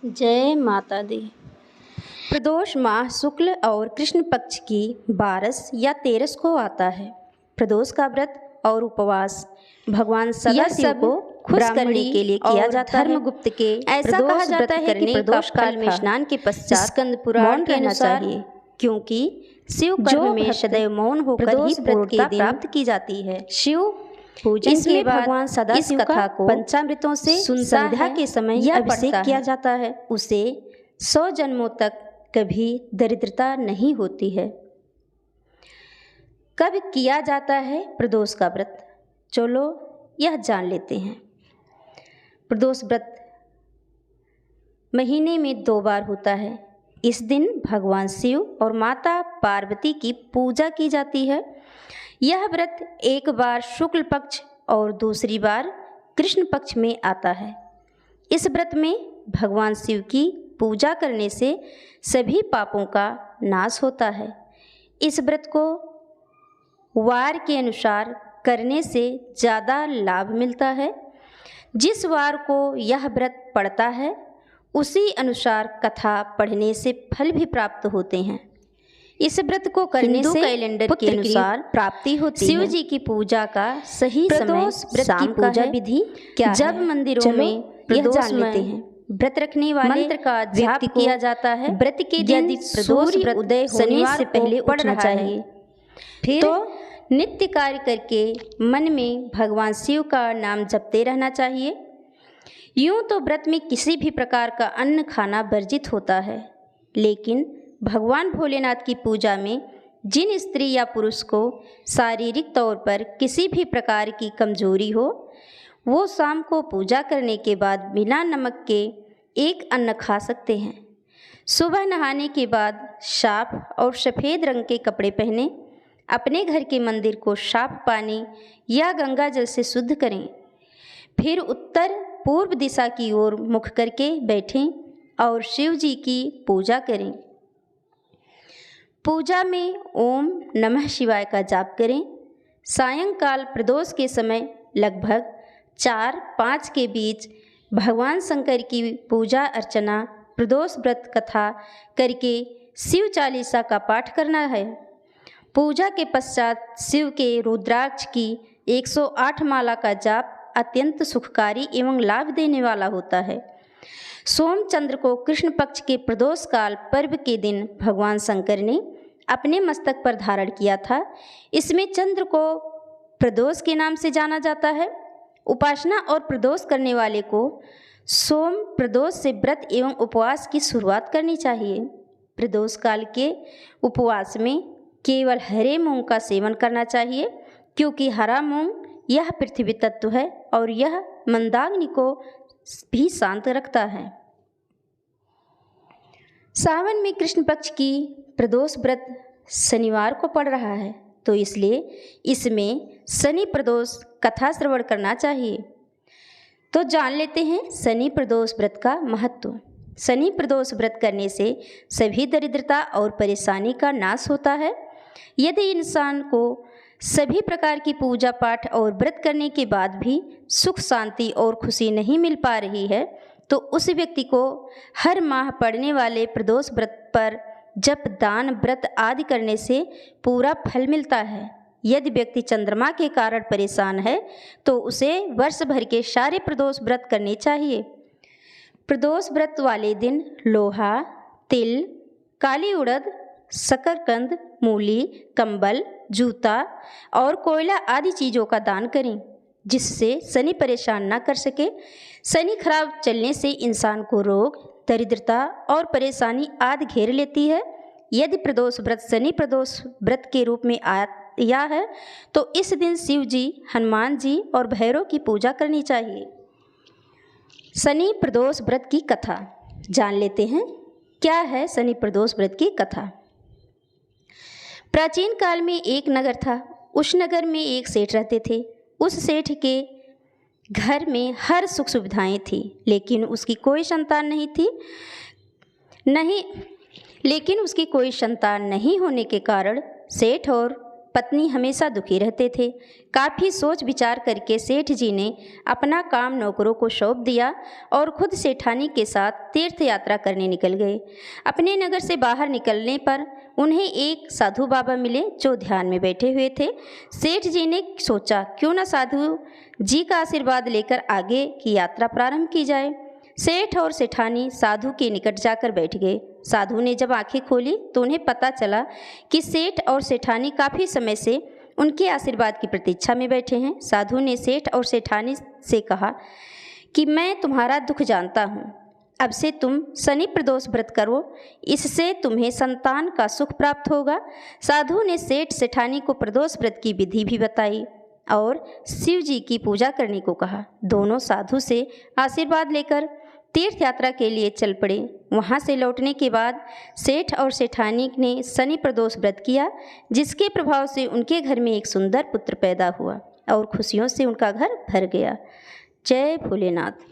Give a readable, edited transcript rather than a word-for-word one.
जय माता दी। प्रदोष माह शुक्ल और कृष्ण पक्ष की 12 या 13 को आता है। प्रदोष का व्रत और उपवास भगवान सदाशिव को खुश करने के लिए किया जाता है। धर्मगुप्त के ऐसा कहा जाता है कि प्रदोष काल में स्नान के पश्चात स्कंद पुराण के अनुसार क्योंकि शिव कर्म में सदैव मौन होकर ही पूर्णता प्राप्त की जाती है। शिव पूजन के बाद भगवान सदाशिव कथा को पंचामृतों से संध्या के समय अभिषेक किया जाता है। उसे 100 जन्मों तक कभी दरिद्रता नहीं होती है। कब किया जाता है प्रदोष का व्रत? चलो यह जान लेते हैं। प्रदोष व्रत महीने में 2 बार होता है। इस दिन भगवान शिव और माता पार्वती की पूजा की जाती है। यह व्रत एक बार शुक्ल पक्ष और दूसरी बार कृष्ण पक्ष में आता है। इस व्रत में भगवान शिव की पूजा करने से सभी पापों का नाश होता है। इस व्रत को वार के अनुसार करने से ज़्यादा लाभ मिलता है। जिस वार को यह व्रत पड़ता है उसी अनुसार कथा पढ़ने से फल भी प्राप्त होते हैं। इस व्रत को करने से कैलेंडर के अनुसार प्राप्ति होती है। शिव जी की पूजा का सही समय व्रत की पूजा विधि क्या है? जब मंदिरों में यह जान लेते हैं। व्रत रखने वाले मंत्र का जाप किया जाता है। व्रत के दिन प्रदोष व्रत उदय होने से पहले पढ़ना चाहिए। फिर तो नित्य कार्य करके मन में भगवान शिव का नाम जपते रहना चाहिए। यूँ तो व्रत में किसी भी प्रकार का अन्न खाना वर्जित होता है, लेकिन भगवान भोलेनाथ की पूजा में जिन स्त्री या पुरुष को शारीरिक तौर पर किसी भी प्रकार की कमजोरी हो, वो शाम को पूजा करने के बाद बिना नमक के एक अन्न खा सकते हैं। सुबह नहाने के बाद साफ और सफ़ेद रंग के कपड़े पहने अपने घर के मंदिर को साफ पानी या गंगा जल से शुद्ध करें। फिर उत्तर पूर्व दिशा की ओर मुख करके बैठें और शिव जी की पूजा करें। पूजा में ओम नमः शिवाय का जाप करें। सायंकाल प्रदोष के समय लगभग 4-5 के बीच भगवान शंकर की पूजा अर्चना प्रदोष व्रत कथा करके शिव चालीसा का पाठ करना है। पूजा के पश्चात शिव के रुद्राक्ष की 108 माला का जाप अत्यंत सुखकारी एवं लाभ देने वाला होता है। सोमचंद्र को कृष्ण पक्ष के प्रदोष काल पर्व के दिन भगवान शंकर ने अपने मस्तक पर धारण किया था। इसमें चंद्र को प्रदोष के नाम से जाना जाता है। उपासना और प्रदोष करने वाले को सोम प्रदोष से व्रत एवं उपवास की शुरुआत करनी चाहिए। प्रदोष काल के उपवास में केवल हरे मूंग का सेवन करना चाहिए, क्योंकि हरा मूंग यह पृथ्वी तत्व है और यह मंदाग्नि को भी शांत रखता है। सावन में कृष्ण पक्ष की प्रदोष व्रत शनिवार को पड़ रहा है, तो इसलिए इसमें शनि प्रदोष कथा श्रवण करना चाहिए। तो जान लेते हैं शनि प्रदोष व्रत का महत्व। शनि प्रदोष व्रत करने से सभी दरिद्रता और परेशानी का नाश होता है। यदि इंसान को सभी प्रकार की पूजा पाठ और व्रत करने के बाद भी सुख शांति और खुशी नहीं मिल पा रही है, तो उस व्यक्ति को हर माह पड़ने वाले प्रदोष व्रत पर जप दान व्रत आदि करने से पूरा फल मिलता है। यदि व्यक्ति चंद्रमा के कारण परेशान है तो उसे वर्ष भर के सारे प्रदोष व्रत करने चाहिए। प्रदोष व्रत वाले दिन लोहा, तिल, काली उड़द, शकरकंद, मूली, कंबल, जूता और कोयला आदि चीज़ों का दान करें, जिससे शनि परेशान ना कर सके। शनि खराब चलने से इंसान को रोग, दरिद्रता और परेशानी आदि घेर लेती है। यदि प्रदोष व्रत शनि प्रदोष व्रत के रूप में आया है तो इस दिन शिव जी, हनुमान जी और भैरव की पूजा करनी चाहिए। शनि प्रदोष व्रत की कथा जान लेते हैं। क्या है शनि प्रदोष व्रत की कथा? प्राचीन काल में एक नगर था। उस नगर में एक सेठ रहते थे। उस सेठ के घर में हर सुख सुविधाएं थी, लेकिन उसकी कोई संतान नहीं होने के कारण सेठ और पत्नी हमेशा दुखी रहते थे। काफ़ी सोच विचार करके सेठ जी ने अपना काम नौकरों को सौंप दिया और खुद सेठानी के साथ तीर्थ यात्रा करने निकल गए। अपने नगर से बाहर निकलने पर उन्हें एक साधु बाबा मिले जो ध्यान में बैठे हुए थे। सेठ जी ने सोचा क्यों न साधु जी का आशीर्वाद लेकर आगे की यात्रा प्रारंभ की जाए। सेठ और सेठानी साधु के निकट जाकर बैठ गए। साधु ने जब आंखें खोली तो उन्हें पता चला कि सेठ और सेठानी काफ़ी समय से उनके आशीर्वाद की प्रतीक्षा में बैठे हैं। साधु ने सेठ और सेठानी से कहा कि मैं तुम्हारा दुख जानता हूँ, अब से तुम शनि प्रदोष व्रत करो, इससे तुम्हें संतान का सुख प्राप्त होगा। साधु ने सेठ सेठानी को प्रदोष व्रत की विधि भी बताई और शिव जी की पूजा करने को कहा। दोनों साधु से आशीर्वाद लेकर तीर्थ यात्रा के लिए चल पड़े। वहाँ से लौटने के बाद सेठ और सेठानी ने शनि प्रदोष व्रत किया, जिसके प्रभाव से उनके घर में एक सुंदर पुत्र पैदा हुआ और खुशियों से उनका घर भर गया। जय भोलेनाथ।